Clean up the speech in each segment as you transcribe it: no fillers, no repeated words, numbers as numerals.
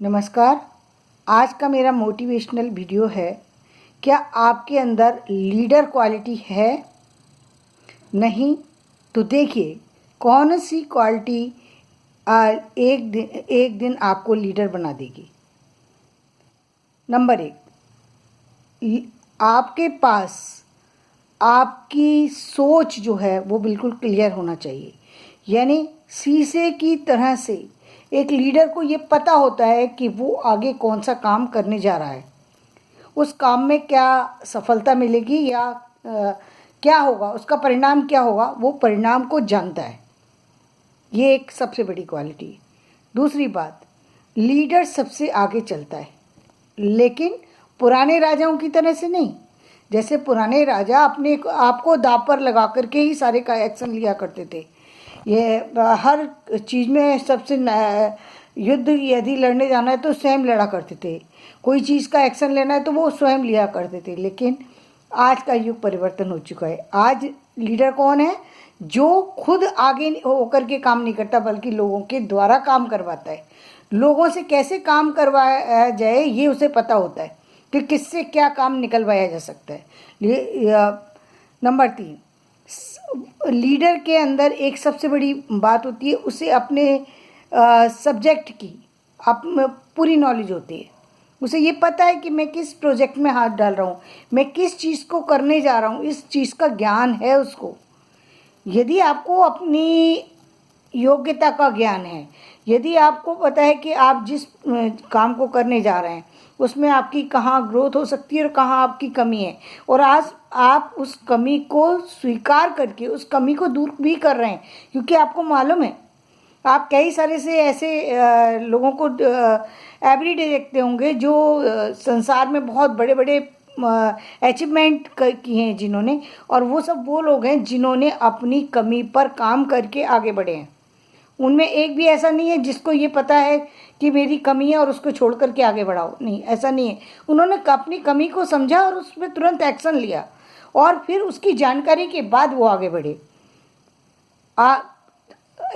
नमस्कार। आज का मेरा मोटिवेशनल वीडियो है। क्या आपके अंदर लीडर क्वालिटी है? नहीं तो देखिए कौन सी क्वालिटी एक दिन आपको लीडर बना देगी। नंबर 1, आपके पास आपकी सोच जो है वो बिल्कुल क्लियर होना चाहिए। यानी शीशे की तरह से एक लीडर को ये पता होता है कि वो आगे कौन सा काम करने जा रहा है, उस काम में क्या सफलता मिलेगी या क्या होगा, उसका परिणाम क्या होगा, वो परिणाम को जानता है। ये एक सबसे बड़ी क्वालिटी है। दूसरी बात, लीडर सबसे आगे चलता है, लेकिन पुराने राजाओं की तरह से नहीं। जैसे पुराने राजा अपने आपको दांव पर लगा करके ही सारे का एक्शन लिया करते थे। ये हर चीज़ में सबसे युद्ध यदि लड़ने जाना है तो स्वयं लड़ा करते थे, कोई चीज़ का एक्शन लेना है तो वो स्वयं लिया करते थे। लेकिन आज का युग परिवर्तन हो चुका है। आज लीडर कौन है? जो खुद आगे होकर के काम नहीं करता बल्कि लोगों के द्वारा काम करवाता है। लोगों से कैसे काम करवाया जाए ये उसे पता होता है कि किससे क्या काम निकलवाया जा सकता है। नंबर 3, लीडर के अंदर एक सबसे बड़ी बात होती है, उसे अपने सब्जेक्ट की पूरी नॉलेज होती है। उसे ये पता है कि मैं किस प्रोजेक्ट में हाथ डाल रहा हूँ, मैं किस चीज़ को करने जा रहा हूँ, इस चीज़ का ज्ञान है उसको। यदि आपको अपनी योग्यता का ज्ञान है, यदि आपको पता है कि आप जिस काम को करने जा रहे हैं उसमें आपकी कहाँ ग्रोथ हो सकती है और कहाँ आपकी कमी है, और आज आप उस कमी को स्वीकार करके उस कमी को दूर भी कर रहे हैं, क्योंकि आपको मालूम है। आप कई सारे से ऐसे लोगों को एवरीडे देखते होंगे जो संसार में बहुत बड़े बड़े अचीवमेंट किए हैं जिन्होंने, और वो सब वो लोग हैं जिन्होंने अपनी कमी पर काम करके आगे बढ़े हैं। उनमें एक भी ऐसा नहीं है जिसको ये पता है कि मेरी कमी है और उसको छोड़ करके आगे बढ़ाओ। नहीं, ऐसा नहीं है। उन्होंने अपनी कमी को समझा और उस पर तुरंत एक्शन लिया और फिर उसकी जानकारी के बाद वो आगे बढ़े।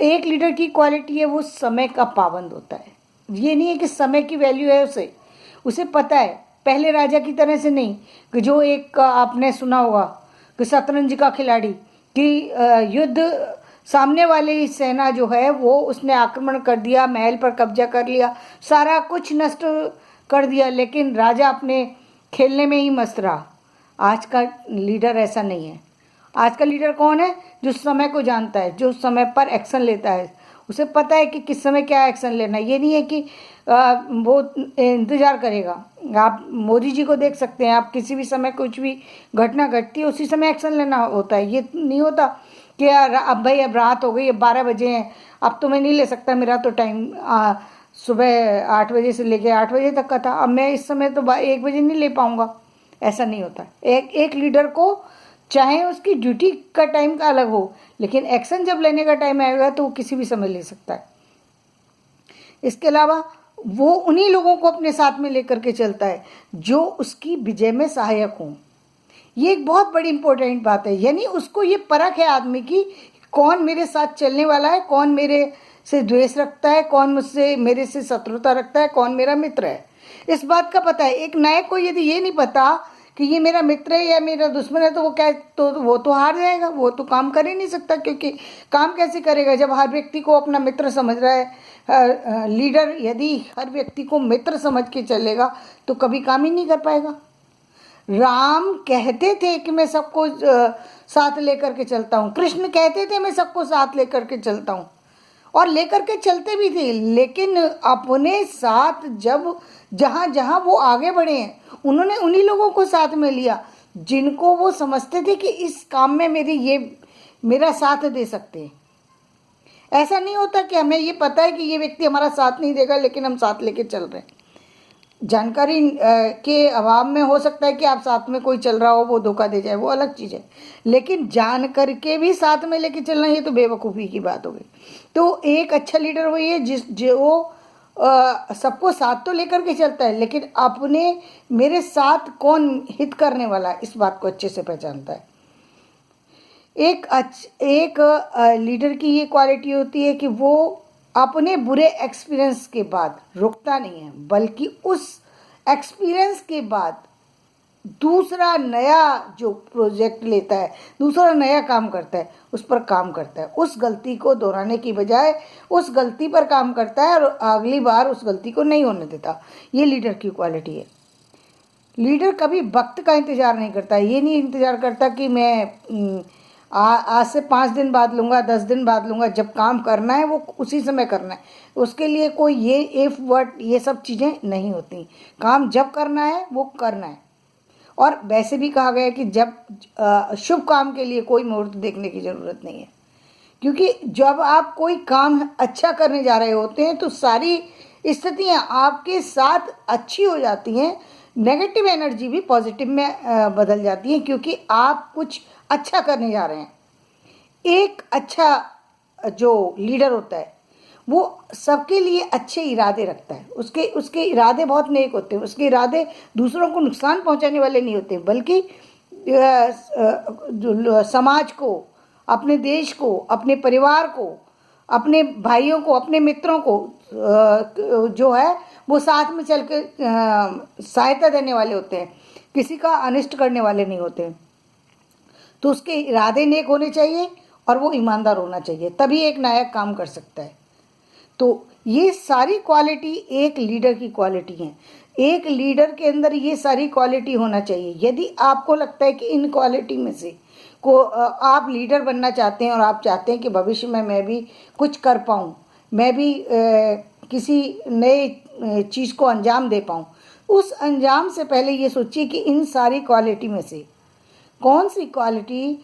एक लीडर की क्वालिटी है वो समय का पाबंद होता है। ये नहीं है कि समय की वैल्यू है उसे पता है। पहले राजा की तरह से नहीं कि जो एक आपने सुना होगा कि शतरंज का खिलाड़ी कि युद्ध सामने वाली सेना जो है वो उसने आक्रमण कर दिया, महल पर कब्जा कर लिया, सारा कुछ नष्ट कर दिया, लेकिन राजा अपने खेलने में ही मस्त रहा। आज का लीडर ऐसा नहीं है। आज का लीडर कौन है? जो समय को जानता है, जो समय पर एक्शन लेता है। उसे पता है कि किस समय क्या एक्शन लेना है। ये नहीं है कि वो इंतज़ार करेगा। आप मोदी जी को देख सकते हैं, आप किसी भी समय कुछ भी घटना घटती है उसी समय एक्शन लेना होता है। ये नहीं होता कि यार अब भाई अब रात हो गई, अब 12 बजे हैं, अब तो मैं नहीं ले सकता, मेरा तो टाइम सुबह 8 बजे से लेकर 8 बजे तक का था, अब मैं इस समय तो 1 बजे नहीं ले पाऊँगा। ऐसा नहीं होता। एक लीडर को चाहे उसकी ड्यूटी का टाइम का अलग हो, लेकिन एक्शन जब लेने का टाइम आएगा तो वो किसी भी समय ले सकता है। इसके अलावा वो उन्हीं लोगों को अपने साथ में लेकर के चलता है जो उसकी विजय में सहायक हों। ये एक बहुत बड़ी इंपॉर्टेंट बात है। यानी उसको ये परख है आदमी की, कौन मेरे साथ चलने वाला है, कौन मेरे से द्वेष रखता है, कौन मुझसे मेरे से शत्रुता रखता है, कौन मेरा मित्र है। इस बात का पता है। एक नायक को यदि ये नहीं पता कि ये मेरा मित्र है या मेरा दुश्मन है तो वो तो हार जाएगा, वो तो काम कर ही नहीं सकता। क्योंकि काम कैसे करेगा जब हर व्यक्ति को अपना मित्र समझ रहा है। लीडर यदि हर व्यक्ति को मित्र समझ के चलेगा तो कभी काम ही नहीं कर पाएगा। राम कहते थे कि मैं सबको साथ लेकर के चलता हूँ, कृष्ण कहते थे मैं सबको साथ लेकर के चलता हूँ, और लेकर के चलते भी थे। लेकिन अपने साथ जब जहाँ जहाँ वो आगे बढ़े हैं उन्होंने उन्हीं लोगों को साथ में लिया जिनको वो समझते थे कि इस काम में मेरा साथ दे सकते हैं। ऐसा नहीं होता कि हमें ये पता है कि ये व्यक्ति हमारा साथ नहीं देगा लेकिन हम साथ लेके चल रहे हैं। जानकारी के अभाव में हो सकता है कि आप साथ में कोई चल रहा हो वो धोखा दे जाए, वो अलग चीज़ है। लेकिन जान करके भी साथ में लेके चलना ये तो बेवकूफ़ी की बात हो गई। तो एक अच्छा लीडर वही है जो सबको साथ तो लेकर के चलता है, लेकिन अपने मेरे साथ कौन हित करने वाला है इस बात को अच्छे से पहचानता है। एक लीडर की ये क्वालिटी होती है कि वो अपने बुरे एक्सपीरियंस के बाद रुकता नहीं है, बल्कि उस एक्सपीरियंस के बाद दूसरा नया जो प्रोजेक्ट लेता है, दूसरा नया काम करता है, उस पर काम करता है। उस गलती को दोहराने की बजाय उस गलती पर काम करता है और अगली बार उस गलती को नहीं होने देता। ये लीडर की क्वालिटी है। लीडर कभी वक्त का इंतज़ार नहीं करता। ये नहीं इंतज़ार करता कि मैं आज से 5 दिन बाद लूँगा, 10 दिन बाद लूँगा। जब काम करना है वो उसी समय करना है। उसके लिए कोई ये इफ वर्ड ये सब चीज़ें नहीं होती। काम जब करना है वो करना है। और वैसे भी कहा गया है कि जब शुभ काम के लिए कोई मुहूर्त देखने की ज़रूरत नहीं है, क्योंकि जब आप कोई काम अच्छा करने जा रहे होते हैं तो सारी स्थितियाँ आपके साथ अच्छी हो जाती हैं। नेगेटिव एनर्जी भी पॉजिटिव में बदल जाती है, क्योंकि आप कुछ अच्छा करने जा रहे हैं। एक अच्छा जो लीडर होता है वो सबके लिए अच्छे इरादे रखता है। उसके इरादे बहुत नेक होते हैं। उसके इरादे दूसरों को नुकसान पहुंचाने वाले नहीं होते, बल्कि समाज को, अपने देश को, अपने परिवार को, अपने भाइयों को, अपने मित्रों को जो है वो साथ में चल के सहायता देने वाले होते हैं। किसी का अनिष्ट करने वाले नहीं होते। तो उसके इरादे नेक होने चाहिए और वो ईमानदार होना चाहिए, तभी एक नायक काम कर सकता है। तो ये सारी क्वालिटी एक लीडर की क्वालिटी है। एक लीडर के अंदर ये सारी क्वालिटी होना चाहिए। यदि आपको लगता है कि इन क्वालिटी में से को आप लीडर बनना चाहते हैं और आप चाहते हैं कि भविष्य में मैं भी कुछ कर पाऊँ, मैं भी किसी नए चीज़ को अंजाम दे पाऊँ, उस अंजाम से पहले ये सोचिए कि इन सारी क्वालिटी में से कौन सी क्वालिटी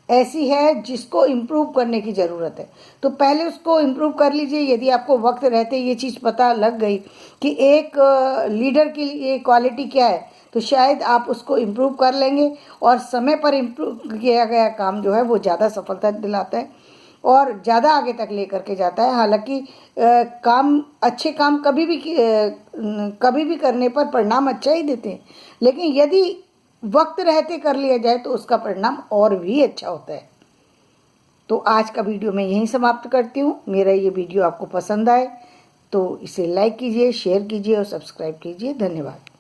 ऐसी है जिसको इम्प्रूव करने की ज़रूरत है। तो पहले उसको इम्प्रूव कर लीजिए। यदि आपको वक्त रहते ये चीज़ पता लग गई कि एक लीडर की ये क्वालिटी क्या है, तो शायद आप उसको इम्प्रूव कर लेंगे और समय पर इम्प्रूव किया गया काम जो है वो ज़्यादा सफलता दिलाता है और ज़्यादा आगे तक लेकर के जाता है। हालांकि अच्छे काम कभी भी करने पर परिणाम अच्छा ही देते हैं, लेकिन यदि वक्त रहते कर लिया जाए तो उसका परिणाम और भी अच्छा होता है। तो आज का वीडियो मैं यहीं समाप्त करती हूँ। मेरा ये वीडियो आपको पसंद आए तो इसे लाइक कीजिए, शेयर कीजिए और सब्सक्राइब कीजिए। धन्यवाद।